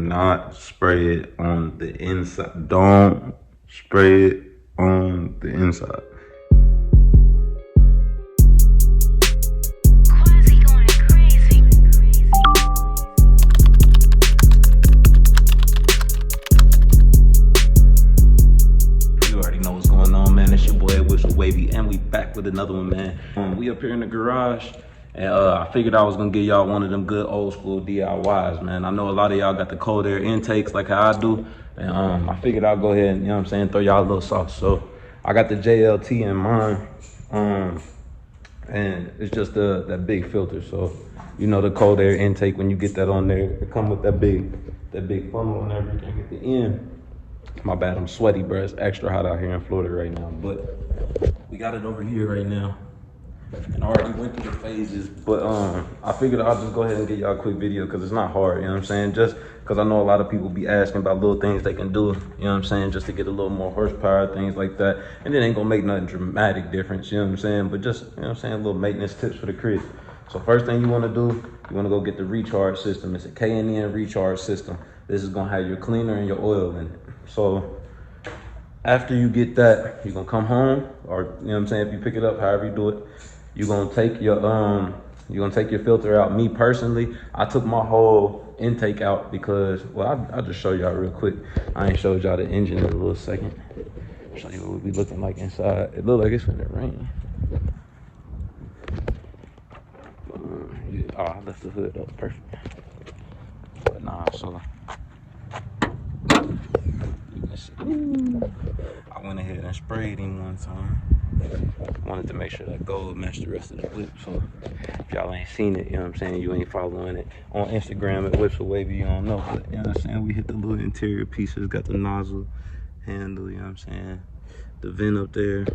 not spray it on the inside. Don't spray it on the inside. Quasi going crazy. You already know what's going on, man. It's your boy Whistle Wavy, and we back with another one, man. We up here in the garage, and I figured I was gonna give y'all one of them good old school DIYs, man. I know a lot of y'all got the cold air intakes like how I do, and I figured I'll go ahead and, you know what I'm saying, throw y'all a little sauce. So I got the JLT in mine, and it's just that big filter. So you know the cold air intake, when you get that on there, it come with that big funnel and everything at the end. My bad, I'm sweaty, bro. It's extra hot out here in Florida right now, but we got it over here right now. And I already went through the phases, but I figured I'll just go ahead and get y'all a quick video because it's not hard, you know what I'm saying? Just because I know a lot of people be asking about little things they can do, you know what I'm saying, just to get a little more horsepower, things like that. And it ain't gonna make nothing dramatic difference, you know what I'm saying? But just, you know what I'm saying, little maintenance tips for the crib. So first thing you wanna do, you wanna go get the recharge system. It's a K&N recharge system. This is gonna have your cleaner and your oil in it. So after you get that, you're gonna come home, or you know what I'm saying, if you pick it up, however you do it, you're gonna take your filter out. Me personally, I took my whole intake out because, well, I'll just show y'all real quick. I ain't showed y'all the engine in a little second. Show you what we be looking like inside. It look like it's finna rain. Oh, I left the hood up, perfect. But nah, so I went ahead and sprayed him one time. Wanted to make sure that gold matched the rest of the whip. So if y'all ain't seen it, you know what I'm saying, you ain't following it on Instagram at Whips Wavy, you don't know. But you know what I'm saying, we hit the little interior pieces, got the nozzle handle, you know what I'm saying, the vent up there,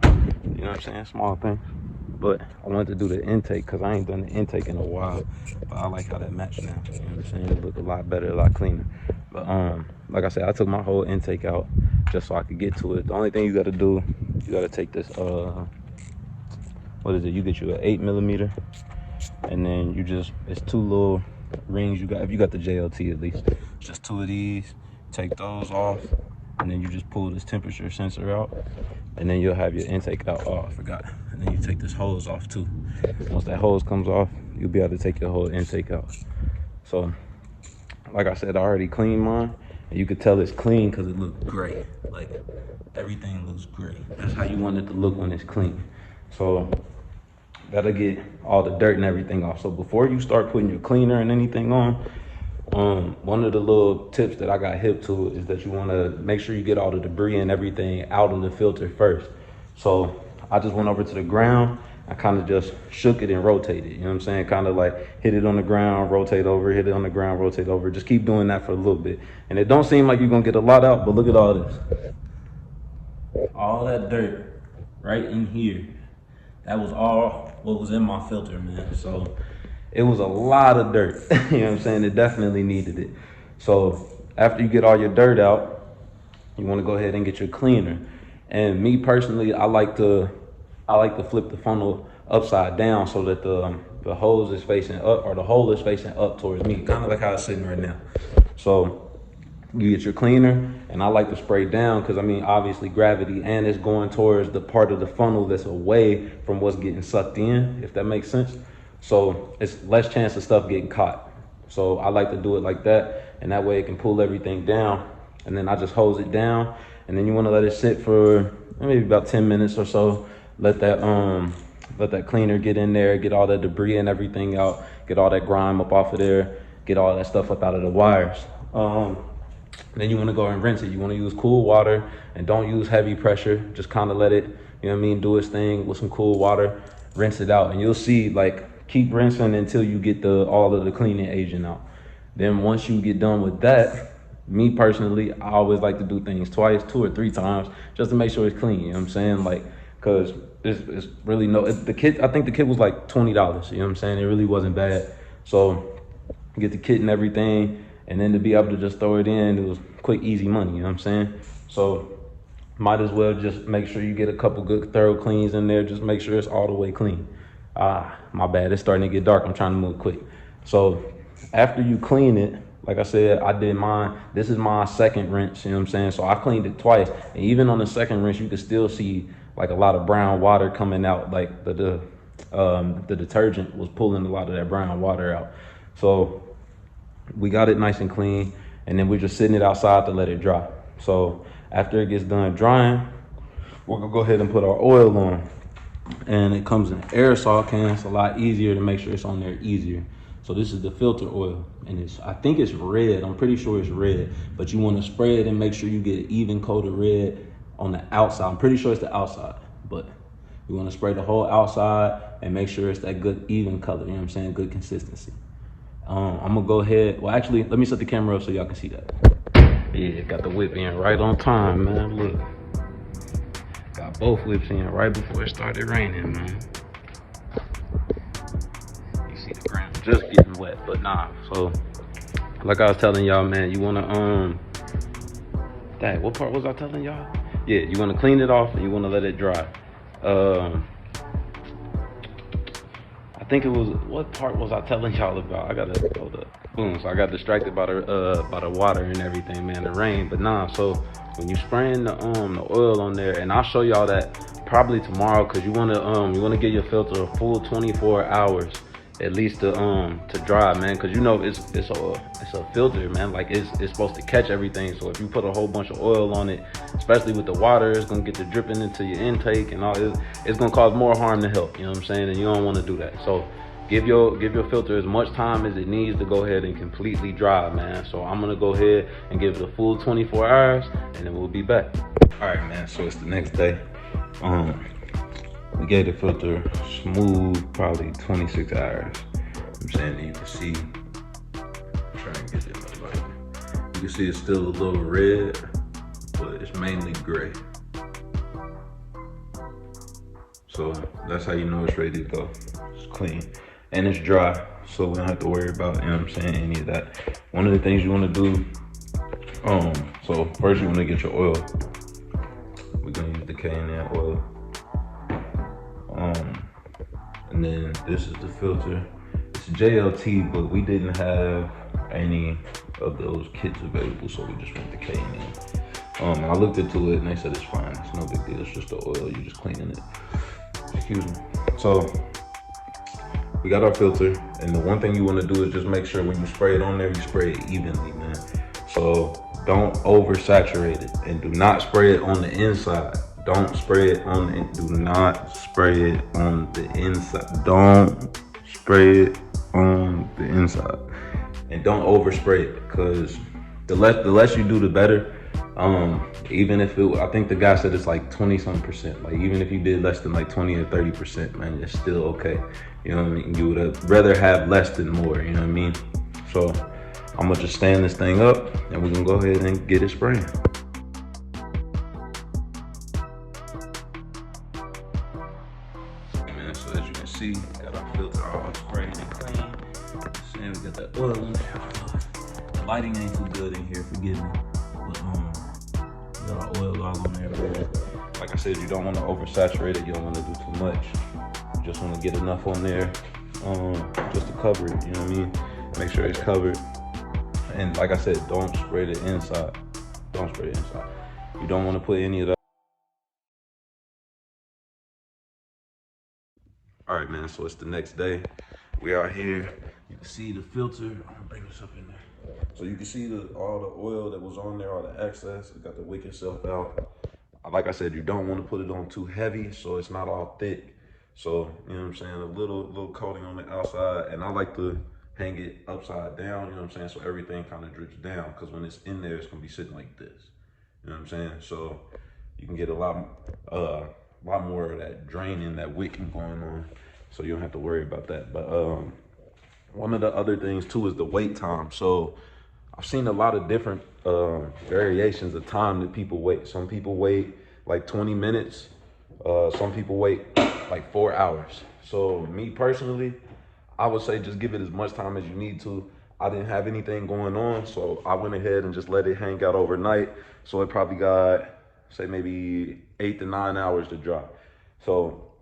you know what I'm saying, small thing. But I wanted to do the intake because I ain't done the intake in a while. But I like how that matched now. You know what I'm saying? It look a lot better, a lot cleaner. But like I said, I took my whole intake out just so I could get to it. The only thing you gotta do, you gotta take this what is it? You get you an 8mm, and then you just, it's two little rings you got, if you got the JLT at least. It's just two of these, take those off, and then you just pull this temperature sensor out, and then you'll have your intake out. Oh, I forgot. And then you take this hose off too. Once that hose comes off, you'll be able to take your whole intake out. So like I said, I already cleaned mine, and you could tell it's clean because it looked gray. Like everything looks gray. That's how you want it to look when it's clean. So that'll get all the dirt and everything off. So before you start putting your cleaner and anything on, one of the little tips that I got hip to is that you want to make sure you get all the debris and everything out of the filter first. So I just went over to the ground. I kind of just shook it and rotated, you know what I'm saying? Kind of like hit it on the ground, rotate over, hit it on the ground, rotate over. Just keep doing that for a little bit. And it don't seem like you're gonna get a lot out, but look at all this. All that dirt right in here. That was all what was in my filter, man. So it was a lot of dirt, you know what I'm saying? It definitely needed it. So after you get all your dirt out, you wanna go ahead and get your cleaner. And me personally, I like to flip the funnel upside down so that the hose is facing up, or the hole is facing up towards me, kind of like how it's sitting right now. So you get your cleaner, and I like to spray down because, I mean, obviously gravity, and it's going towards the part of the funnel that's away from what's getting sucked in, if that makes sense. So it's less chance of stuff getting caught. So I like to do it like that, and that way it can pull everything down, and then I just hose it down, and then you want to let it sit for maybe about 10 minutes or so. Let that cleaner get in there, get all that debris and everything out, get all that grime up off of there, get all that stuff up out of the wires. Then you want to go and rinse it. You want to use cool water, and don't use heavy pressure. Just kind of let it, you know what I mean, do its thing with some cool water, rinse it out, and you'll see, like, keep rinsing until you get all of the cleaning agent out. Then once you get done with that, me personally, I always like to do things twice, 2 or 3 times, just to make sure it's clean, you know what I'm saying? Like, cause it's really the kit, I think the kit was like $20, you know what I'm saying? It really wasn't bad. So get the kit and everything, and then to be able to just throw it in, it was quick, easy money, you know what I'm saying? So might as well just make sure you get a couple good thorough cleans in there. Just make sure it's all the way clean. My bad, it's starting to get dark. I'm trying to move quick. So after you clean it, Like I said, I did mine. This is my second rinse, you know what I'm saying? So I cleaned it twice. And even on the second rinse, you can still see like a lot of brown water coming out. Like the detergent was pulling a lot of that brown water out. So we got it nice and clean, and then we're just sitting it outside to let it dry. So after it gets done drying, we're gonna go ahead and put our oil on. And it comes in aerosol cans. A lot easier to make sure it's on there easier. So this is the filter oil, and I think it's red. I'm pretty sure it's red, but you want to spray it and make sure you get an even coat of red on the outside. I'm pretty sure it's the outside, but you want to spray the whole outside and make sure it's that good even color. You know what I'm saying? Good consistency. I'm gonna go ahead. Well, actually, let me set the camera up so y'all can see that. Yeah, got the whip in right on time, man. Look. Got both whips in right before it started raining, man. You see the ground just getting wet, but nah. So, like I was telling y'all, man, you wanna dang, what part was I telling y'all? Yeah, you wanna clean it off and you wanna let it dry. I think it was, what part was I telling y'all about? I gotta hold up. Boom. So I got distracted by the water and everything, man, the rain. But nah, so when you spraying the oil on there, and I'll show y'all that probably tomorrow, cause you wanna give your filter a full 24 hours at least to dry, man, cause you know it's a filter, man. Like it's supposed to catch everything. So if you put a whole bunch of oil on it, especially with the water, it's gonna get to dripping into your intake and all. It's gonna cause more harm than help. You know what I'm saying? And you don't want to do that. So give your filter as much time as it needs to go ahead and completely dry, man. So I'm gonna go ahead and give it a full 24 hours, and then we'll be back. All right, man. So it's the next day. We gave the filter smooth, probably 26 hours. I'm saying, you can see, try and get it in the light. You can see it's still a little red, but it's mainly gray. So that's how you know it's ready to go. It's clean and it's dry, so we don't have to worry about, you know what I'm saying, any of that. One of the things you want to do, so first you want to get your oil. We're gonna use the K&N oil. And then this is the filter. It's JLT, but we didn't have any of those kits available, so we just went to K&N. I looked into it and they said it's fine. It's no big deal. It's just the oil. You're just cleaning it. Excuse me. So we got our filter, and the one thing you want to do is just make sure when you spray it on there, you spray it evenly, man. So don't oversaturate it, and do not spray it on the inside. Don't spray it on the, do not spray it on the inside. Don't spray it on the inside. And don't overspray it, because the less you do, the better. Even if it, I think the guy said it's like 20-some%. Like even if you did less than like 20 or 30%, man, it's still okay. You know what I mean? You would rather have less than more, you know what I mean? So I'm gonna just stand this thing up and we're gonna go ahead and get it spraying. So as you can see, got our filter all sprayed and clean. And we got that oil in there. The lighting ain't too good in here, forgive me. But we got our oil all on there. Like I said, you don't want to oversaturate it. You don't want to do too much. You just want to get enough on there, just to cover it. You know what I mean? Make sure it's covered. And like I said, don't spray the inside. Don't spray the inside. You don't want to put any of that. All right, man, so it's the next day. We are here. You can see the filter. I'm gonna bring this up in there. So you can see all the oil that was on there, all the excess. It got to wick itself out. Like I said, you don't want to put it on too heavy so it's not all thick. So, you know what I'm saying, a little coating on the outside. And I like to hang it upside down, you know what I'm saying, so everything kind of drips down, because when it's in there, it's gonna be sitting like this. You know what I'm saying? So you can get a lot more of that draining, that wicking going on, so you don't have to worry about that. But one of the other things too is the wait time. So I've seen a lot of different variations of time that people wait. Some people wait like 20 minutes. Some people wait like 4 hours. So me personally, I would say just give it as much time as you need to. I didn't have anything going on, so I went ahead and just let it hang out overnight. So it probably got, say, maybe 8 to 9 hours to dry. So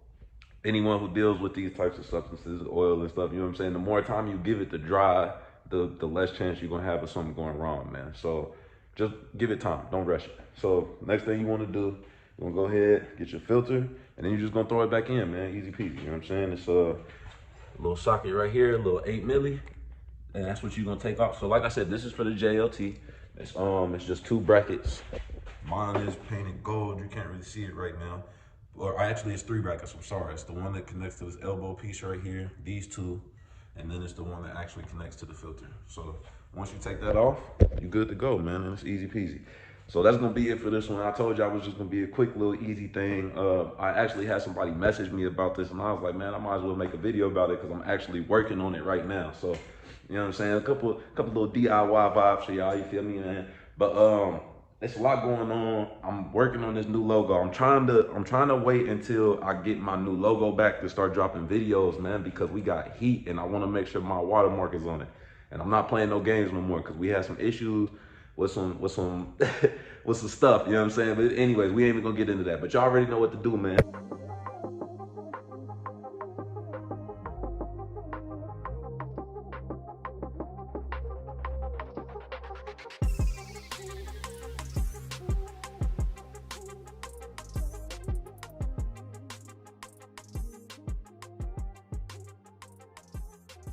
anyone who deals with these types of substances, oil and stuff, you know what I'm saying, the more time you give it to dry, the less chance you're gonna have of something going wrong, man. So just give it time. Don't rush it. So next thing you want to do, you're gonna go ahead, get your filter, and then you're just gonna throw it back in, man. Easy peasy. You know what I'm saying? It's a little socket right here, a little 8 milli, and that's what you're gonna take off. So like I said, this is for the JLT. It's just 2 brackets. Mine is painted gold. You can't really see it right now. Or actually, it's 3 brackets. I'm sorry. It's the one that connects to this elbow piece right here. These 2. And then it's the one that actually connects to the filter. So once you take that off, you're good to go, man. And it's easy peasy. So that's gonna be it for this one. I told you I was just gonna be a quick little easy thing. I actually had somebody message me about this, and I was like, man, I might as well make a video about it because I'm actually working on it right now. So you know what I'm saying? A couple little DIY vibes for y'all. You feel me, man? But it's a lot going on. I'm working on this new logo. I'm trying to wait until I get my new logo back to start dropping videos, man, because we got heat and I want to make sure my watermark is on it. And I'm not playing no games no more because we had some issues with some with some stuff, you know what I'm saying? But anyways, we ain't even gonna get into that. But y'all already know what to do, man.